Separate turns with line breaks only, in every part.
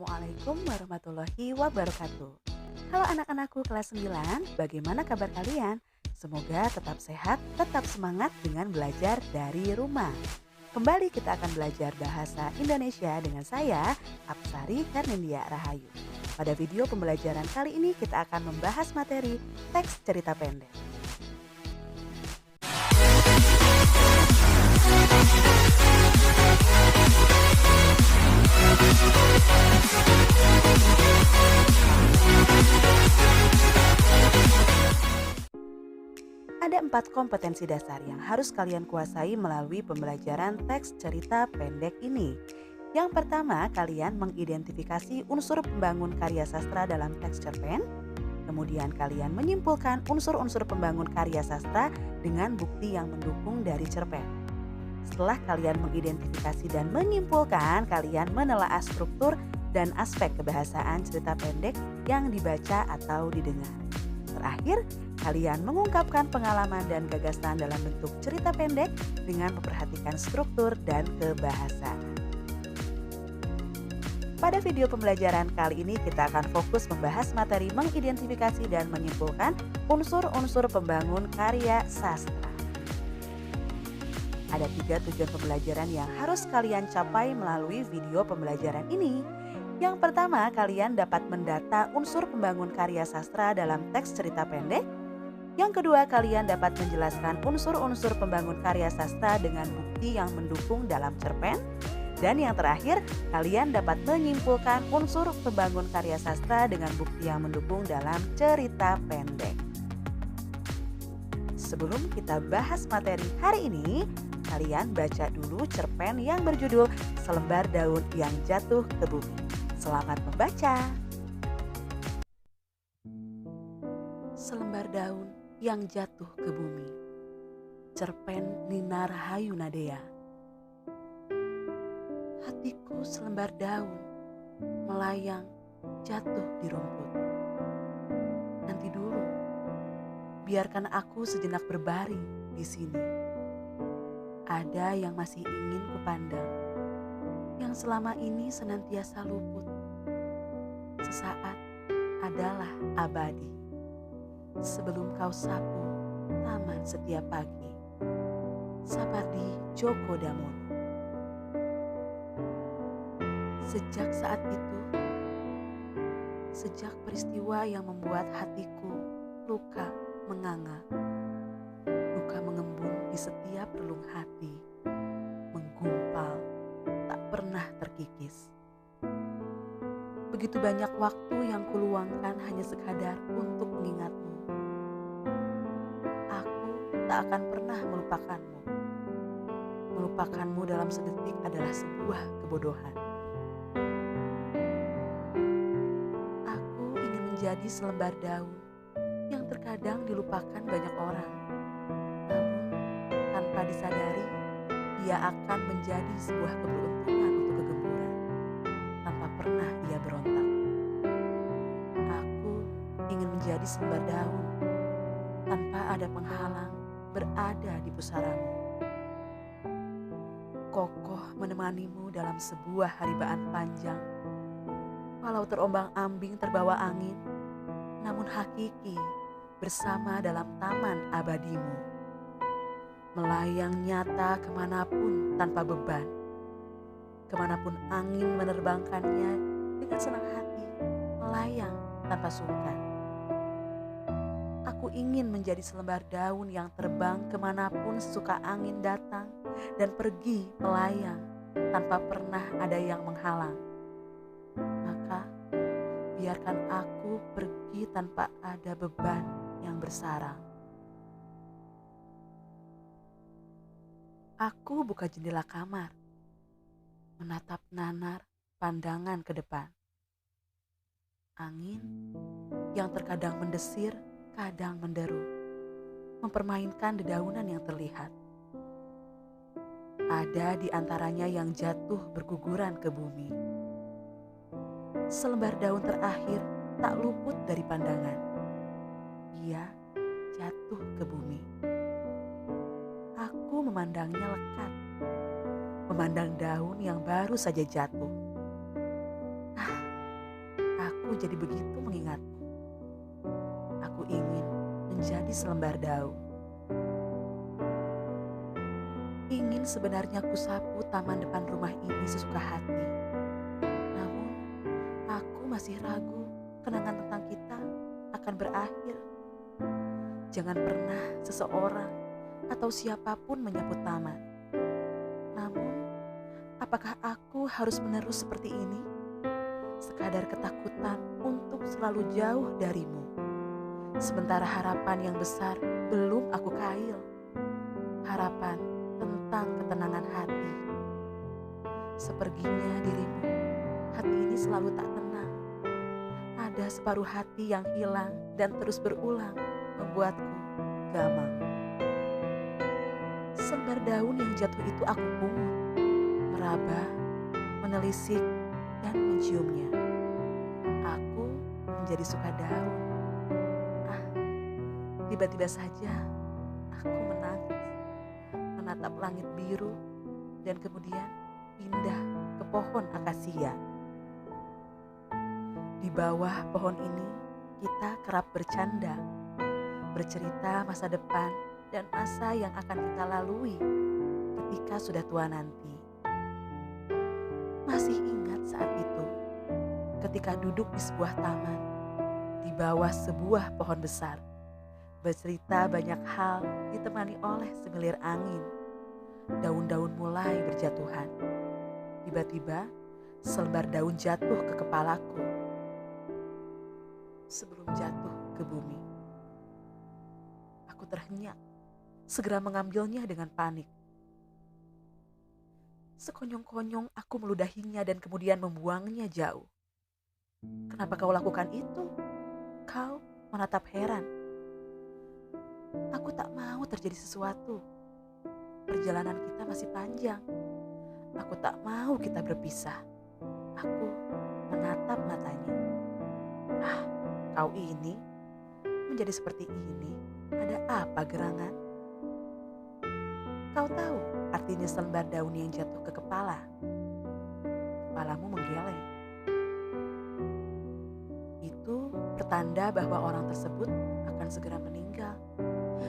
Assalamualaikum warahmatullahi wabarakatuh. Halo anak-anakku kelas 9, bagaimana kabar kalian? Semoga tetap sehat, tetap semangat dengan belajar dari rumah. Kembali kita akan belajar bahasa Indonesia dengan saya, Apsari Hernindia Rahayu. Pada video pembelajaran kali ini kita akan membahas materi teks cerita pendek. Ada 4 kompetensi dasar yang harus kalian kuasai melalui pembelajaran teks cerita pendek ini. Yang pertama, kalian mengidentifikasi unsur pembangun karya sastra dalam teks cerpen. Kemudian kalian menyimpulkan unsur-unsur pembangun karya sastra dengan bukti yang mendukung dari cerpen. Setelah kalian mengidentifikasi dan menyimpulkan, kalian menelaah struktur dan aspek kebahasaan cerita pendek yang dibaca atau didengar. Terakhir, kalian mengungkapkan pengalaman dan gagasan dalam bentuk cerita pendek dengan memperhatikan struktur dan kebahasaan. Pada video pembelajaran kali ini kita akan fokus membahas materi mengidentifikasi dan menyimpulkan unsur-unsur pembangun karya sastra. Ada 3 tujuan pembelajaran yang harus kalian capai melalui video pembelajaran ini. Yang pertama, kalian dapat mendata unsur pembangun karya sastra dalam teks cerita pendek. Yang kedua, kalian dapat menjelaskan unsur-unsur pembangun karya sastra dengan bukti yang mendukung dalam cerpen. Dan yang terakhir, kalian dapat menyimpulkan unsur pembangun karya sastra dengan bukti yang mendukung dalam cerita pendek. Sebelum kita bahas materi hari ini, kalian baca dulu cerpen yang berjudul Selembar Daun yang Jatuh ke Bumi. Selamat membaca. Selembar daun yang jatuh ke bumi. Cerpen Nina Rahayu Nadea. Hatiku selembar daun, melayang, jatuh di rumput. Nanti dulu, biarkan aku sejenak berbaring di sini. Ada yang masih ingin kupandang, yang selama ini senantiasa luput. Sesaat adalah abadi. Sebelum kau sapu taman setiap pagi. Sapardi Djoko Damono. Sejak saat itu, sejak peristiwa yang membuat hatiku luka menganga, luka mengembun di setiap relung hati, menggumpal, tak pernah terkikis. Begitu banyak waktu yang kuluangkan hanya sekadar untuk mengingatmu. Aku tak akan pernah melupakanmu. Melupakanmu dalam sedetik adalah sebuah kebodohan. Aku ingin menjadi selembar daun yang terkadang dilupakan banyak orang. Namun tanpa disadari, ia akan menjadi sebuah keberuntungan untuk kegemburan. Tanpa pernah ia berontak. Aku ingin menjadi selembar daun tanpa ada penghalang berada di pusaramu. Kokoh menemanimu dalam sebuah haribaan panjang. Walau terombang-ambing terbawa angin, namun hakiki bersama dalam taman abadimu. Melayang nyata kemanapun tanpa beban. Kemanapun angin menerbangkannya dengan senang hati, melayang tanpa sungkan. Aku ingin menjadi selembar daun yang terbang kemanapun sesuka angin datang dan pergi melayang tanpa pernah ada yang menghalang. Maka biarkan aku pergi tanpa ada beban yang bersarang. Aku buka jendela kamar, menatap nanar pandangan ke depan. Angin yang terkadang mendesir, kadang menderu, mempermainkan dedaunan yang terlihat. Ada di antaranya yang jatuh berguguran ke bumi. Selembar daun terakhir tak luput dari pandangan. Ia jatuh ke bumi. Aku memandangnya lekat, memandang daun yang baru saja jatuh. Aku jadi begitu mengingatmu. Aku ingin menjadi selembar daun. Ingin sebenarnya kusapu taman depan rumah ini sesuka hati. Namun, aku masih ragu kenangan tentang kita akan berakhir. Jangan pernah seseorang atau siapapun menyapu taman. Namun, apakah aku harus menerus seperti ini? Sekadar ketakutan untuk selalu jauh darimu. Sementara harapan yang besar belum aku kail. Harapan tentang ketenangan hati. Seperginya dirimu, hati ini selalu tak tenang. Ada separuh hati yang hilang dan terus berulang membuatku gamang. Selembar daun yang jatuh itu aku pungut, meraba, menelisik, dan menciumnya. Aku menjadi suka daun. Tiba-tiba saja aku menangis, menatap langit biru, dan kemudian pindah ke pohon akasia. Di bawah pohon ini kita kerap bercanda, bercerita masa depan dan masa yang akan kita lalui ketika sudah tua nanti. Masih ingat saat itu, ketika duduk di sebuah taman, di bawah sebuah pohon besar, bercerita banyak hal ditemani oleh semilir angin. Daun-daun mulai berjatuhan. Tiba-tiba selembar daun jatuh ke kepalaku. Sebelum jatuh ke bumi, aku terhenyak, segera mengambilnya dengan panik. Sekonyong-konyong aku meludahinya dan kemudian membuangnya jauh. Kenapa kau lakukan itu? Kau menatap heran. Aku tak mau terjadi sesuatu. Perjalanan kita masih panjang. Aku tak mau kita berpisah. Aku menatap matanya. Kau ini menjadi seperti ini. Ada apa gerangan? Kau tahu artinya selembar daun yang jatuh ke kepala? Kepalamu menggeleng. Itu pertanda bahwa orang tersebut akan segera meninggal.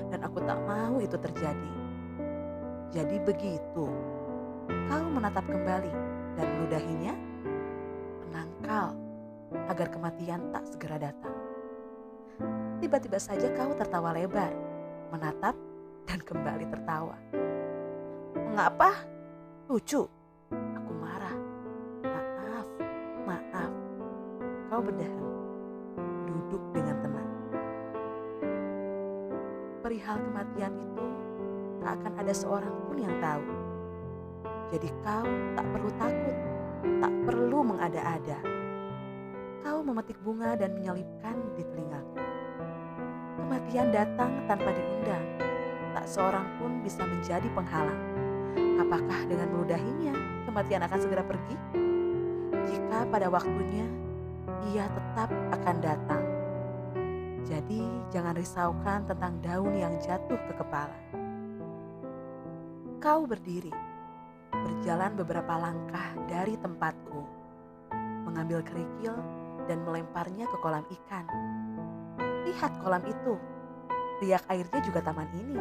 Dan aku tak mau itu terjadi. Jadi begitu. Kau menatap kembali dan meludahinya. Menangkal agar kematian tak segera datang. Tiba-tiba saja kau tertawa lebar, menatap dan kembali tertawa. Mengapa? Lucu. Aku marah. Maaf. Kau berdahan. Duduk dengan tenang. Perihal kematian itu tak akan ada seorang pun yang tahu. Jadi kau tak perlu takut, tak perlu mengada-ada. Kau memetik bunga dan menyelipkan di telingaku. Kematian datang tanpa diundang. Tak seorang pun bisa menjadi penghalang. Apakah dengan meludahinya kematian akan segera pergi? Jika pada waktunya ia tetap akan datang. Jadi jangan risaukan tentang daun yang jatuh ke kepala. Kau berdiri, berjalan beberapa langkah dari tempatku, mengambil kerikil dan melemparnya ke kolam ikan. Lihat kolam itu, riak airnya juga taman ini.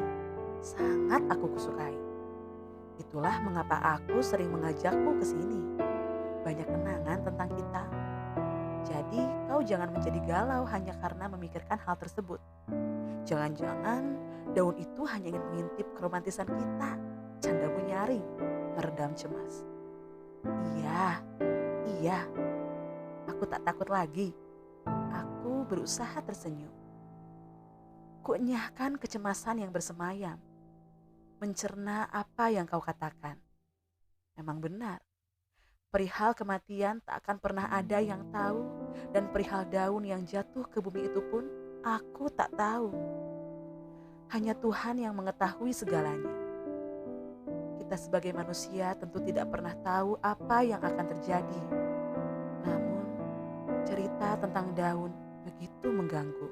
Sangat aku kusukai. Itulah mengapa aku sering mengajakmu ke sini. Banyak kenangan tentang kita. Jadi kau jangan menjadi galau hanya karena memikirkan hal tersebut. Jangan-jangan daun itu hanya ingin mengintip keromantisan kita. Candamu nyaring, meredam cemas. Iya. Aku tak takut lagi. Aku berusaha tersenyum. Kuenyahkan kecemasan yang bersemayam. Mencerna apa yang kau katakan. Memang benar. Perihal kematian tak akan pernah ada yang tahu, dan perihal daun yang jatuh ke bumi itu pun aku tak tahu. Hanya Tuhan yang mengetahui segalanya. Kita sebagai manusia tentu tidak pernah tahu apa yang akan terjadi. Namun, cerita tentang daun begitu mengganggu.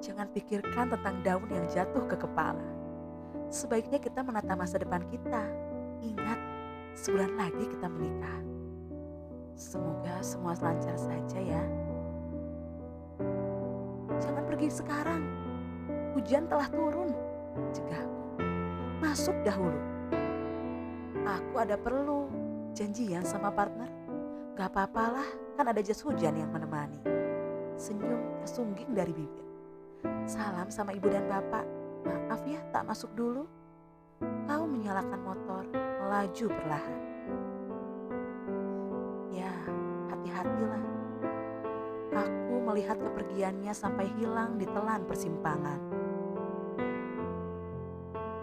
Jangan pikirkan tentang daun yang jatuh ke kepala. Sebaiknya kita menata masa depan kita. Ingat, sebulan lagi kita menikah. Semoga semua lancar saja ya. Jangan pergi sekarang, hujan telah turun, cegahku. Masuk dahulu. Aku ada perlu, janjian sama partner. Gak apa-apalah, kan ada jas hujan yang menemani. Senyum tersungging dari bibir. Salam sama ibu dan bapak. Maaf ya tak masuk dulu. Kau menyalakan motor, melaju perlahan. Ya, hati-hatilah. Aku melihat kepergiannya sampai hilang di telan persimpangan.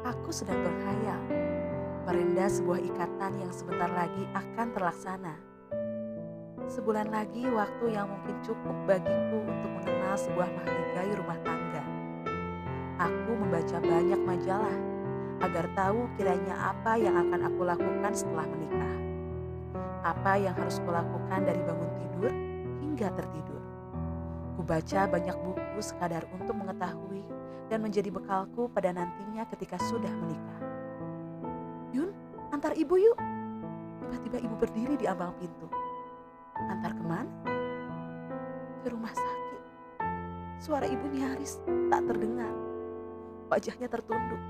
Aku sedang berkhayal, merendah sebuah ikatan yang sebentar lagi akan terlaksana. Sebulan lagi waktu yang mungkin cukup bagiku untuk mengenal sebuah mahligai rumah tangga. Aku membaca banyak majalah agar tahu kiranya apa yang akan aku lakukan setelah menikah. Apa yang harus kulakukan dari bangun tidur hingga tertidur. Kubaca banyak buku sekadar untuk mengetahui dan menjadi bekalku pada nantinya ketika sudah menikah. Yun, antar ibu yuk. Tiba-tiba ibu berdiri di ambang pintu. Antar kemana? Ke rumah sakit. Suara ibu nyaris tak terdengar. Wajahnya tertunduk.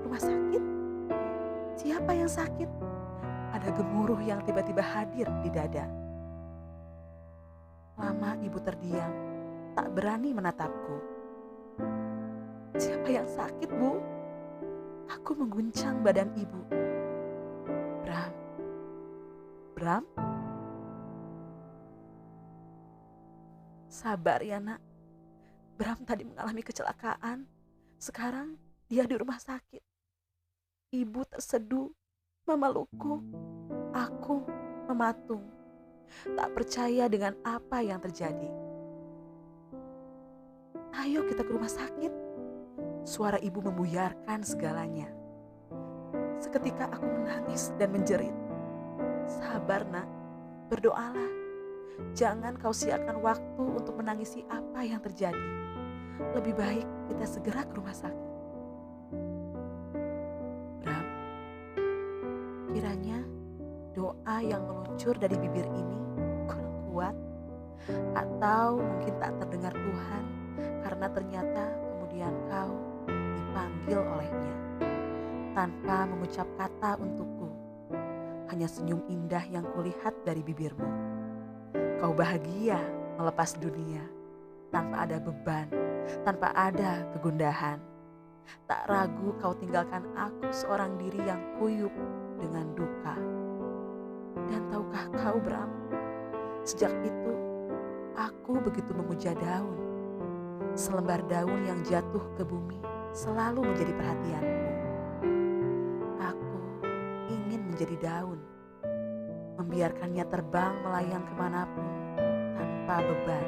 Rumah sakit? Siapa yang sakit? Ada gemuruh yang tiba-tiba hadir di dada. Lama ibu terdiam, tak berani menatapku. Siapa yang sakit, Bu? Aku mengguncang badan ibu. Bram. Bram? Sabar ya nak. Bram tadi mengalami kecelakaan. Sekarang dia di rumah sakit. Ibu terseduh, memelukku. Aku mematung. Tak percaya dengan apa yang terjadi. Ayo kita ke rumah sakit. Suara ibu membuyarkan segalanya. Seketika aku menangis dan menjerit. Sabar nak, berdoalah. Jangan kau siakan waktu untuk menangisi apa yang terjadi. Lebih baik kita segera ke rumah sakit. Bram, kiranya doa yang meluncur dari bibir ini kurang kuat, atau mungkin tak terdengar Tuhan karena ternyata kemudian kau dipanggil olehnya tanpa mengucap kata untukku. Hanya senyum indah yang kulihat dari bibirmu. Kau bahagia melepas dunia tanpa ada beban, tanpa ada kegundahan. Tak ragu kau tinggalkan aku seorang diri yang kuyup dengan duka. Dan tahukah kau Bram, sejak itu aku begitu memuja daun. Selembar daun yang jatuh ke bumi selalu menjadi perhatianku. Aku ingin menjadi daun, membiarkannya terbang melayang kemanapun tanpa beban.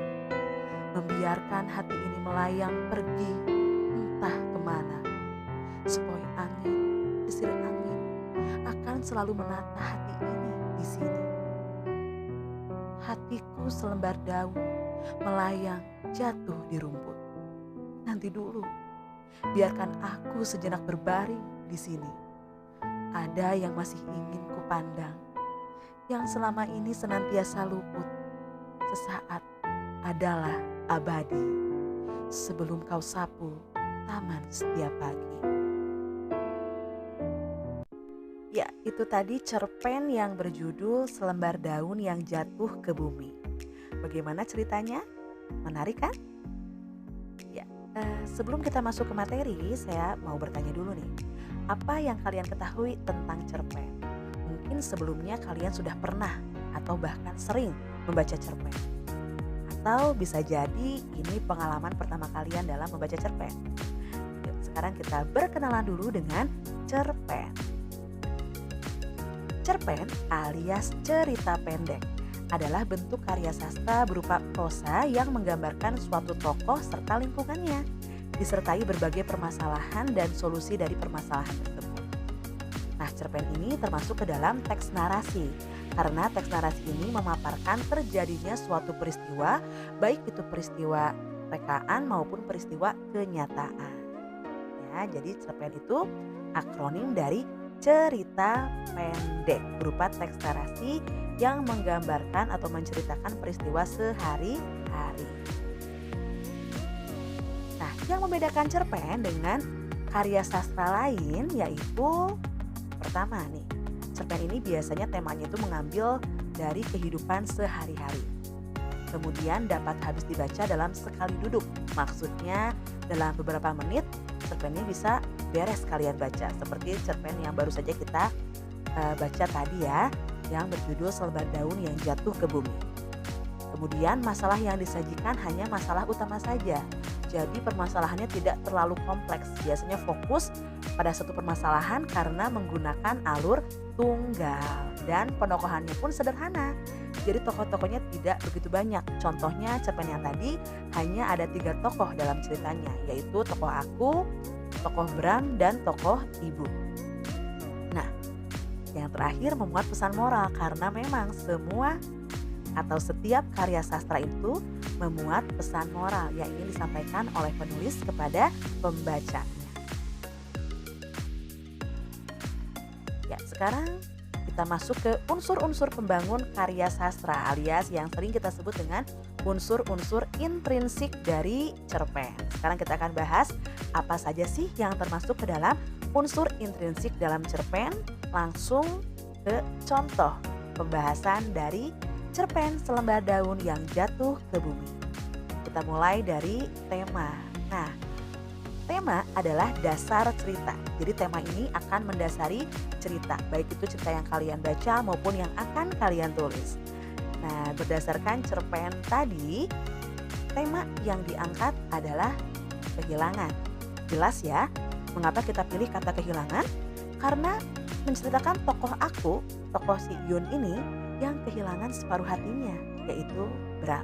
Membiarkan hati ini melayang pergi entah kemana. Sepoi angin, desir angin akan selalu menata hati ini di sini. Hatiku selembar daun melayang jatuh di rumput. Nanti dulu, biarkan aku sejenak berbaring di sini. Ada yang masih ingin kupandang, yang selama ini senantiasa luput. Sesaat adalah abadi sebelum kau sapu taman setiap pagi. Ya, itu tadi cerpen yang berjudul Selembar Daun yang Jatuh ke Bumi. Bagaimana ceritanya? Menarik kan? Ya, sebelum kita masuk ke materi, saya mau bertanya dulu nih. Apa yang kalian ketahui tentang cerpen? Mungkin sebelumnya kalian sudah pernah atau bahkan sering membaca cerpen. Atau bisa jadi ini pengalaman pertama kalian dalam membaca cerpen. Yuk, sekarang kita berkenalan dulu dengan cerpen. Cerpen alias cerita pendek adalah bentuk karya sastra berupa prosa yang menggambarkan suatu tokoh serta lingkungannya, disertai berbagai permasalahan dan solusi dari permasalahan tersebut. Nah, cerpen ini termasuk ke dalam teks narasi, karena teks narasi ini memaparkan terjadinya suatu peristiwa, baik itu peristiwa rekaan maupun peristiwa kenyataan. Ya, jadi cerpen itu akronim dari cerita pendek berupa teks narasi yang menggambarkan atau menceritakan peristiwa sehari-hari. Nah, yang membedakan cerpen dengan karya sastra lain yaitu pertama nih, cerpen ini biasanya temanya itu mengambil dari kehidupan sehari-hari. Kemudian dapat habis dibaca dalam sekali duduk. Maksudnya dalam beberapa menit cerpen ini bisa beres kalian baca. Seperti cerpen yang baru saja kita baca tadi ya, yang berjudul Selembar Daun yang Jatuh ke Bumi. Kemudian masalah yang disajikan hanya masalah utama saja. Jadi permasalahannya tidak terlalu kompleks. Biasanya fokus pada satu permasalahan karena menggunakan alur tunggal. Dan penokohannya pun sederhana. Jadi tokoh-tokohnya tidak begitu banyak. Contohnya cerpen yang tadi hanya ada 3 tokoh dalam ceritanya. Yaitu tokoh aku, tokoh Bram, dan tokoh ibu. Nah, yang terakhir memuat pesan moral. Karena memang semua atau setiap karya sastra itu memuat pesan moral yang ingin disampaikan oleh penulis kepada pembacanya. Ya, sekarang kita masuk ke unsur-unsur pembangun karya sastra alias yang sering kita sebut dengan unsur-unsur intrinsik dari cerpen. Sekarang kita akan bahas apa saja sih yang termasuk ke dalam unsur intrinsik dalam cerpen. Langsung ke contoh pembahasan dari cerpen Selembar Daun yang Jatuh ke Bumi. Kita mulai dari tema. Nah, tema adalah dasar cerita. Jadi tema ini akan mendasari cerita, baik itu cerita yang kalian baca maupun yang akan kalian tulis. Nah, berdasarkan cerpen tadi, tema yang diangkat adalah kehilangan. Jelas ya, mengapa kita pilih kata kehilangan? Karena menceritakan tokoh aku, tokoh si Yun ini yang kehilangan separuh hatinya, yaitu Bram.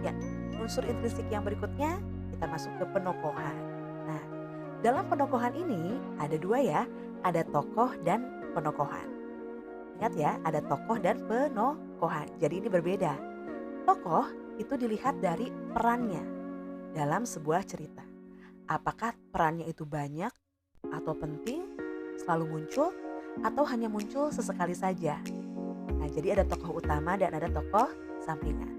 Ya, unsur intrinsik yang berikutnya kita masuk ke penokohan. Nah, dalam penokohan ini ada 2 ya, ada tokoh dan penokohan. Ingat ya, ada tokoh dan penokohan. Jadi ini berbeda. Tokoh itu dilihat dari perannya dalam sebuah cerita. Apakah perannya itu banyak atau penting, selalu muncul, atau hanya muncul sesekali saja. Nah, jadi ada tokoh utama dan ada tokoh sampingan.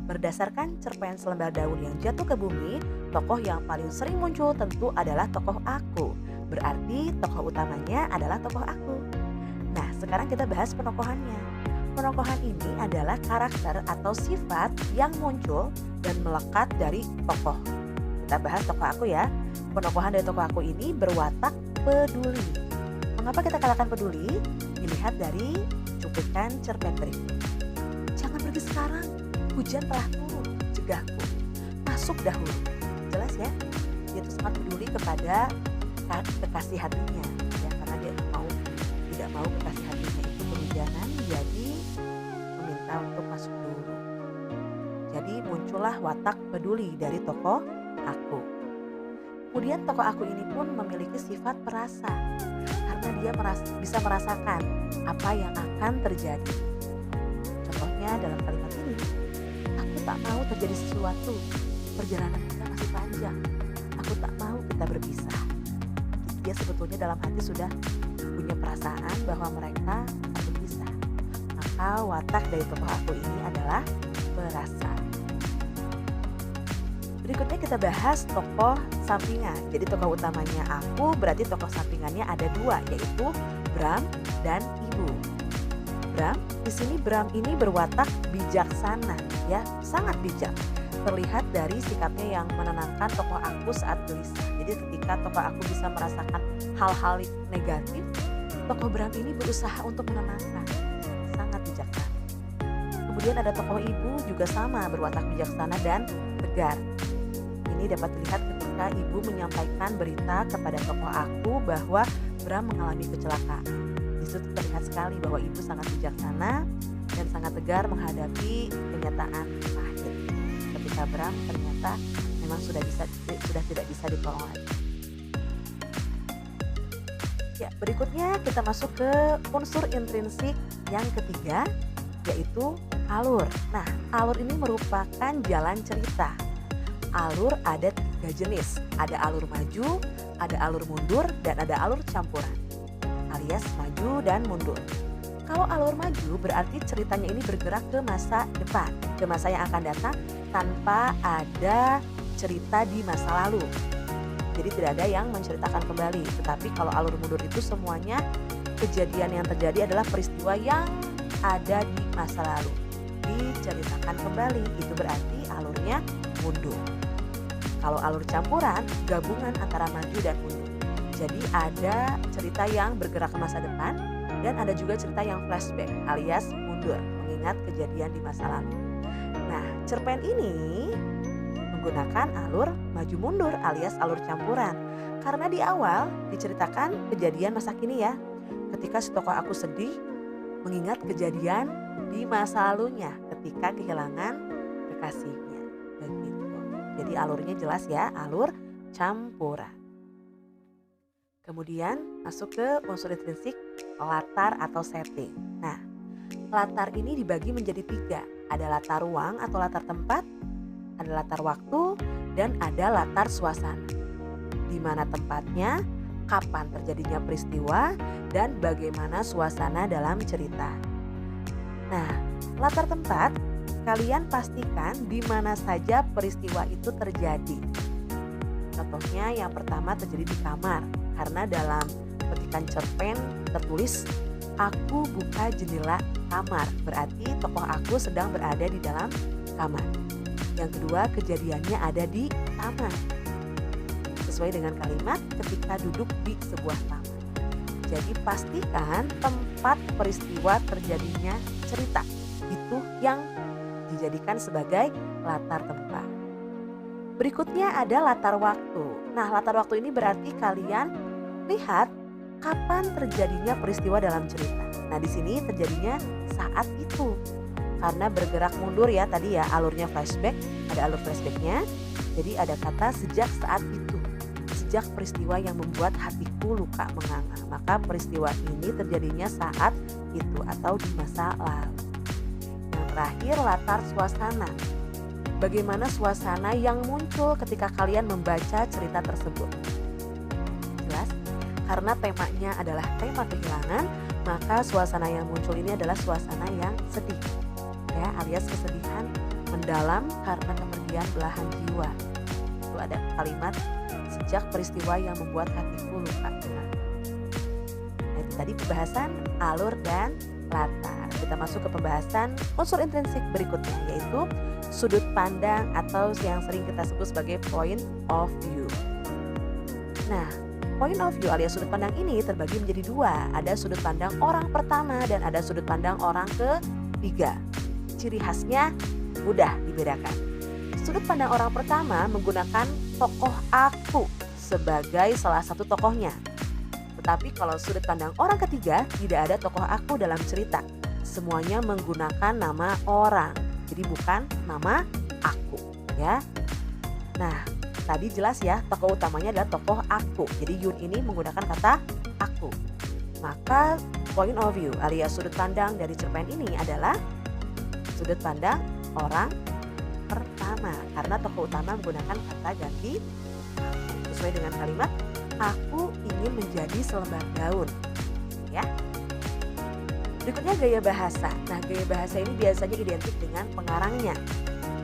Berdasarkan cerpen Selembar Daun yang Jatuh ke Bumi, tokoh yang paling sering muncul tentu adalah tokoh aku. Berarti tokoh utamanya adalah tokoh aku. Nah, sekarang kita bahas penokohannya. Penokohan ini adalah karakter atau sifat yang muncul dan melekat dari tokoh. Kita bahas tokoh aku ya. Penokohan dari tokoh aku ini berwatak peduli. Mengapa kita katakan peduli? Dilihat dari cuplikan cerpen berikut. Jangan pergi sekarang, hujan telah turun, cegahku. Masuk dahulu. Jelas ya, dia itu sangat peduli kepada kekasih hatinya. Ya, karena dia tidak mau kekasih hatinya itu kehujanan, jadi meminta untuk masuk dulu. Jadi muncullah watak peduli dari tokoh aku. Kemudian tokoh aku ini pun memiliki sifat perasa. Karena dia bisa merasakan apa yang akan terjadi. Contohnya dalam kalimat ini, aku tak mau terjadi sesuatu, perjalanan kita masih panjang, aku tak mau kita berpisah. Dia sebetulnya dalam hati sudah punya perasaan bahwa mereka akan berpisah. Maka watak dari tokoh aku ini adalah perasa. Berikutnya kita bahas tokoh sampingan. Jadi tokoh utamanya aku, berarti tokoh sampingannya ada 2, yaitu Bram dan Ibu. Di sini Bram ini berwatak bijaksana, ya, sangat bijak. Terlihat dari sikapnya yang menenangkan tokoh aku saat gelisah. Jadi ketika tokoh aku bisa merasakan hal-hal negatif, tokoh Bram ini berusaha untuk menenangkan. Sangat bijaksana. Kemudian ada tokoh Ibu juga sama, berwatak bijaksana dan tegar. Ini dapat dilihat ketika ibu menyampaikan berita kepada tokoh aku bahwa Bram mengalami kecelakaan. Di situ terlihat sekali bahwa ibu sangat bijaksana dan sangat tegar menghadapi kenyataan pahit. Ketika Bram ternyata memang sudah tidak bisa ditolong lagi. Ya, berikutnya kita masuk ke unsur intrinsik yang ketiga, yaitu alur. Nah, alur ini merupakan jalan cerita. Alur ada 3 jenis, ada alur maju, ada alur mundur dan ada alur campuran, alias maju dan mundur. Kalau alur maju berarti ceritanya ini bergerak ke masa depan, ke masa yang akan datang tanpa ada cerita di masa lalu. Jadi tidak ada yang menceritakan kembali. Tetapi kalau alur mundur itu semuanya kejadian yang terjadi adalah peristiwa yang ada di masa lalu diceritakan kembali. Itu berarti alurnya mundur. Kalau alur campuran, gabungan antara maju dan mundur. Jadi ada cerita yang bergerak ke masa depan dan ada juga cerita yang flashback alias mundur, mengingat kejadian di masa lalu. Nah, cerpen ini menggunakan alur maju mundur alias alur campuran. Karena di awal diceritakan kejadian masa kini ya. Ketika si tokoh aku sedih mengingat kejadian di masa lalunya ketika kehilangan kekasihnya. Begitu. Jadi alurnya jelas ya, alur campuran. Kemudian masuk ke unsur intrinsik, latar atau setting. Nah, latar ini dibagi menjadi 3. Ada latar ruang atau latar tempat, ada latar waktu, dan ada latar suasana. Di mana tempatnya, kapan terjadinya peristiwa, dan bagaimana suasana dalam cerita. Nah, latar tempat, kalian pastikan di mana saja peristiwa itu terjadi. Contohnya yang pertama terjadi di kamar, karena dalam petikan cerpen tertulis, aku buka jendela kamar, berarti tokoh aku sedang berada di dalam kamar. Yang kedua, kejadiannya ada di taman. Sesuai dengan kalimat ketika duduk di sebuah taman. Jadi pastikan tempat peristiwa terjadinya cerita. Itu yang dijadikan sebagai latar tempat. Berikutnya ada latar waktu. Nah, latar waktu ini berarti kalian lihat kapan terjadinya peristiwa dalam cerita. Nah, di sini terjadinya saat itu. Karena bergerak mundur ya tadi ya, alurnya flashback, ada alur flashbacknya. Jadi ada kata sejak saat itu, sejak peristiwa yang membuat hatiku luka menganga. Maka peristiwa ini terjadinya saat itu atau di masa lalu. Yang terakhir latar suasana. Bagaimana suasana yang muncul ketika kalian membaca cerita tersebut? Jelas? Karena temanya adalah tema kehilangan, maka suasana yang muncul ini adalah suasana yang sedih. Ya, alias kesedihan mendalam karena kepergian belahan jiwa. Itu ada kalimat sejak peristiwa yang membuat hatiku luka. Nah, itu tadi pembahasan alur dan latar. Kita masuk ke pembahasan unsur intrinsik berikutnya, yaitu sudut pandang atau yang sering kita sebut sebagai point of view. Nah, point of view alias sudut pandang ini terbagi menjadi 2. Ada sudut pandang orang pertama dan ada sudut pandang orang ketiga. Ciri khasnya mudah dibedakan. Sudut pandang orang pertama menggunakan tokoh aku sebagai salah satu tokohnya. Tetapi kalau sudut pandang orang ketiga tidak ada tokoh aku dalam cerita. Semuanya menggunakan nama orang. Jadi bukan nama aku ya. Nah, tadi jelas ya tokoh utamanya adalah tokoh aku. Jadi Yun ini menggunakan kata aku. Maka point of view alias sudut pandang dari cerpen ini adalah sudut pandang orang pertama, karena tokoh utama menggunakan kata ganti sesuai dengan kalimat aku ingin menjadi selembar daun ya. Berikutnya gaya bahasa. Nah, gaya bahasa ini biasanya identik dengan pengarangnya.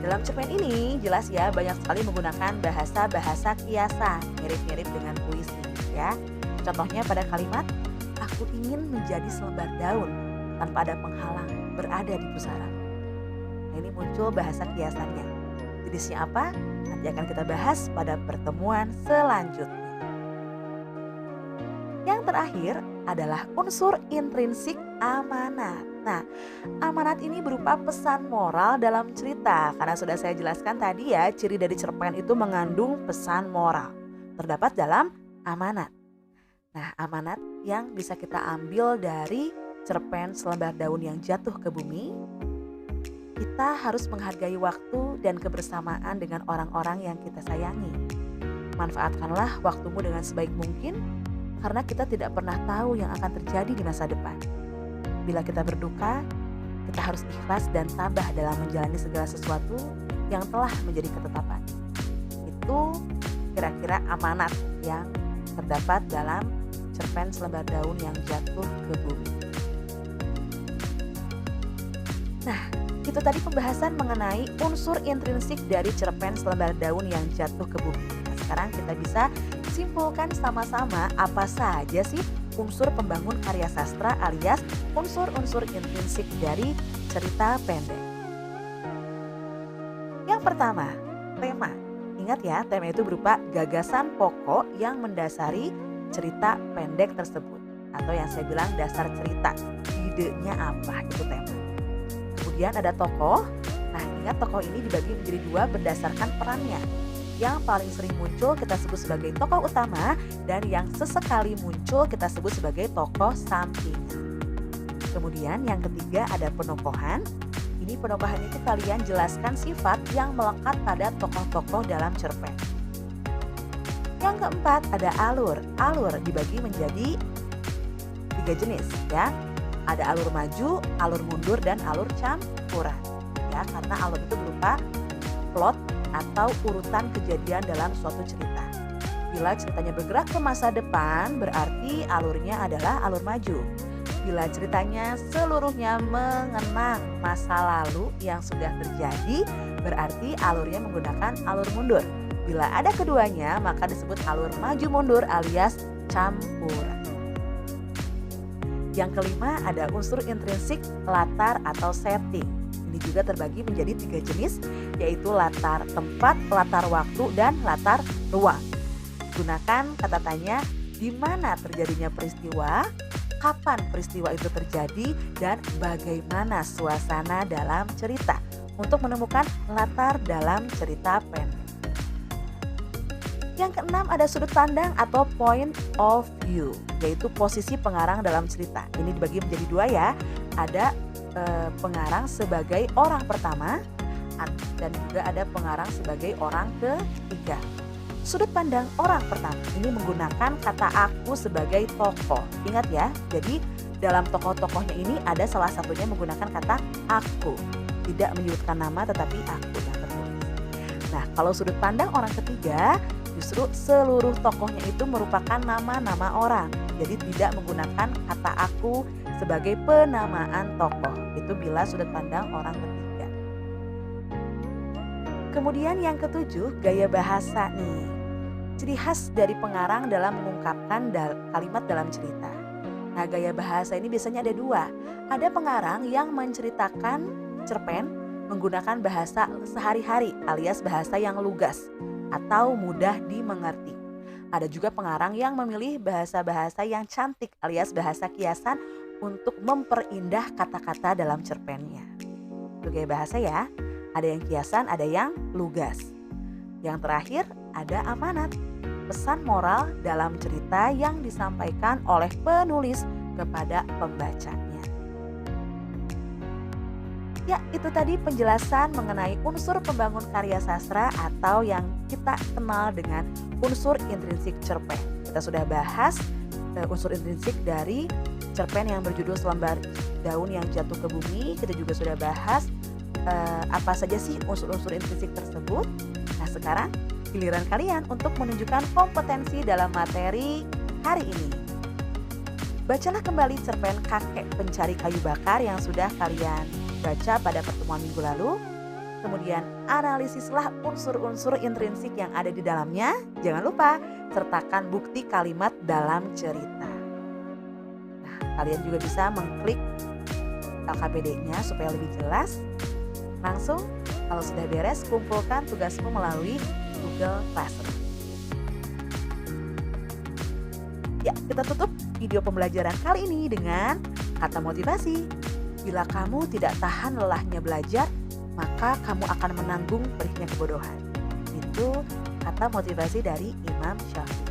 Dalam cerpen ini jelas ya banyak sekali menggunakan bahasa-bahasa kiasan, mirip-mirip dengan puisi ya. Contohnya pada kalimat aku ingin menjadi selembar daun tanpa ada penghalang berada di pusara. Ini muncul bahasa kiasannya. Jenisnya apa? Nanti akan kita bahas pada pertemuan selanjutnya. Yang terakhir adalah unsur intrinsik amanat. Nah, amanat ini berupa pesan moral dalam cerita. Karena sudah saya jelaskan tadi ya, ciri dari cerpen itu mengandung pesan moral. Terdapat dalam amanat. Nah, amanat yang bisa kita ambil dari cerpen Selembar Daun yang Jatuh ke Bumi. Kita harus menghargai waktu dan kebersamaan dengan orang-orang yang kita sayangi. Manfaatkanlah waktumu dengan sebaik mungkin, karena kita tidak pernah tahu yang akan terjadi di masa depan. Bila kita berduka, kita harus ikhlas dan tabah dalam menjalani segala sesuatu yang telah menjadi ketetapan. Itu kira-kira amanat yang terdapat dalam cerpen Selembar Daun yang Jatuh ke Bumi. Nah, itu tadi pembahasan mengenai unsur intrinsik dari cerpen Selembar Daun yang Jatuh ke Bumi. Nah, sekarang kita bisa simpulkan sama-sama apa saja sih unsur pembangun karya sastra alias unsur-unsur intrinsik dari cerita pendek. Yang pertama, tema. Ingat ya, tema itu berupa gagasan pokok yang mendasari cerita pendek tersebut. Atau yang saya bilang dasar cerita, idenya apa, itu tema. Kemudian ada tokoh. Nah, ingat tokoh ini dibagi menjadi dua berdasarkan perannya. Yang paling sering muncul kita sebut sebagai tokoh utama dan yang sesekali muncul kita sebut sebagai tokoh sampingan. Kemudian yang ketiga ada penokohan. Ini penokohan itu kalian jelaskan sifat yang melekat pada tokoh-tokoh dalam cerpen. Yang keempat ada alur. Alur dibagi menjadi 3 jenis ya. Ada alur maju, alur mundur, dan alur campuran. Ya, karena alur itu berupa plot atau urutan kejadian dalam suatu cerita. Bila ceritanya bergerak ke masa depan, berarti alurnya adalah alur maju. Bila ceritanya seluruhnya mengenang masa lalu yang sudah terjadi, berarti alurnya menggunakan alur mundur. Bila ada keduanya, maka disebut alur maju mundur alias campuran. Yang kelima ada unsur intrinsik latar atau setting. Ini juga terbagi menjadi 3 jenis, yaitu latar tempat, latar waktu, dan latar ruang. Gunakan kata tanya di mana terjadinya peristiwa, kapan peristiwa itu terjadi, dan bagaimana suasana dalam cerita untuk menemukan latar dalam cerita pendek. Yang keenam ada sudut pandang atau point of view, yaitu posisi pengarang dalam cerita. Ini dibagi menjadi 2 ya, ada pengarang sebagai orang pertama dan juga ada pengarang sebagai orang ketiga. Sudut pandang orang pertama ini menggunakan kata aku sebagai tokoh. Ingat ya, jadi dalam tokoh-tokohnya ini ada salah satunya menggunakan kata aku. Tidak menyebutkan nama tetapi aku yang tertulis. Nah, kalau sudut pandang orang ketiga justru seluruh tokohnya itu merupakan nama-nama orang. Jadi tidak menggunakan kata aku sebagai penamaan tokoh. Itu bila sudut pandang orang ketiga. Kemudian yang ketujuh, gaya bahasa nih. Ciri khas dari pengarang dalam mengungkapkan kalimat dalam cerita. Nah, gaya bahasa ini biasanya ada 2. Ada pengarang yang menceritakan cerpen menggunakan bahasa sehari-hari alias bahasa yang lugas atau mudah dimengerti. Ada juga pengarang yang memilih bahasa-bahasa yang cantik alias bahasa kiasan untuk memperindah kata-kata dalam cerpennya. Itu gaya bahasa ya. Ada yang kiasan, ada yang lugas. Yang terakhir ada amanat, pesan moral dalam cerita yang disampaikan oleh penulis kepada pembacanya. Ya, itu tadi penjelasan mengenai unsur pembangun karya sastra atau yang kita kenal dengan unsur intrinsik cerpen. Kita sudah bahas unsur intrinsik dari cerpen yang berjudul Selembar Daun yang Jatuh ke Bumi. Kita juga sudah bahas apa saja sih unsur-unsur intrinsik tersebut. Nah, sekarang giliran kalian untuk menunjukkan kompetensi dalam materi hari ini. Bacalah kembali cerpen Kakek Pencari Kayu Bakar yang sudah kalian baca pada pertemuan minggu lalu. Kemudian analisislah unsur-unsur intrinsik yang ada di dalamnya. Jangan lupa sertakan bukti kalimat dalam cerita. Nah, kalian juga bisa mengklik LKPD-nya supaya lebih jelas. Langsung kalau sudah beres, kumpulkan tugasmu melalui Google Classroom. Ya, kita tutup video pembelajaran kali ini dengan kata motivasi. Bila kamu tidak tahan lelahnya belajar, maka kamu akan menanggung perihnya kebodohan. Itu kata motivasi dari Imam Syafi'i.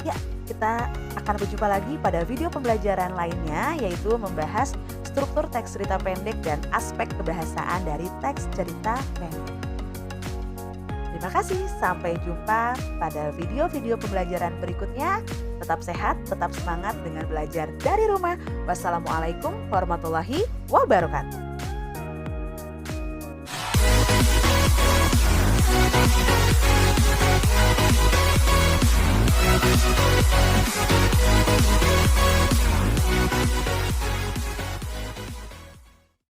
Ya, kita akan berjumpa lagi pada video pembelajaran lainnya, yaitu membahas struktur teks cerita pendek dan aspek kebahasaan dari teks cerita pendek. Terima kasih, sampai jumpa pada video-video pembelajaran berikutnya. Tetap sehat, tetap semangat dengan belajar dari rumah. Wassalamualaikum warahmatullahi wabarakatuh.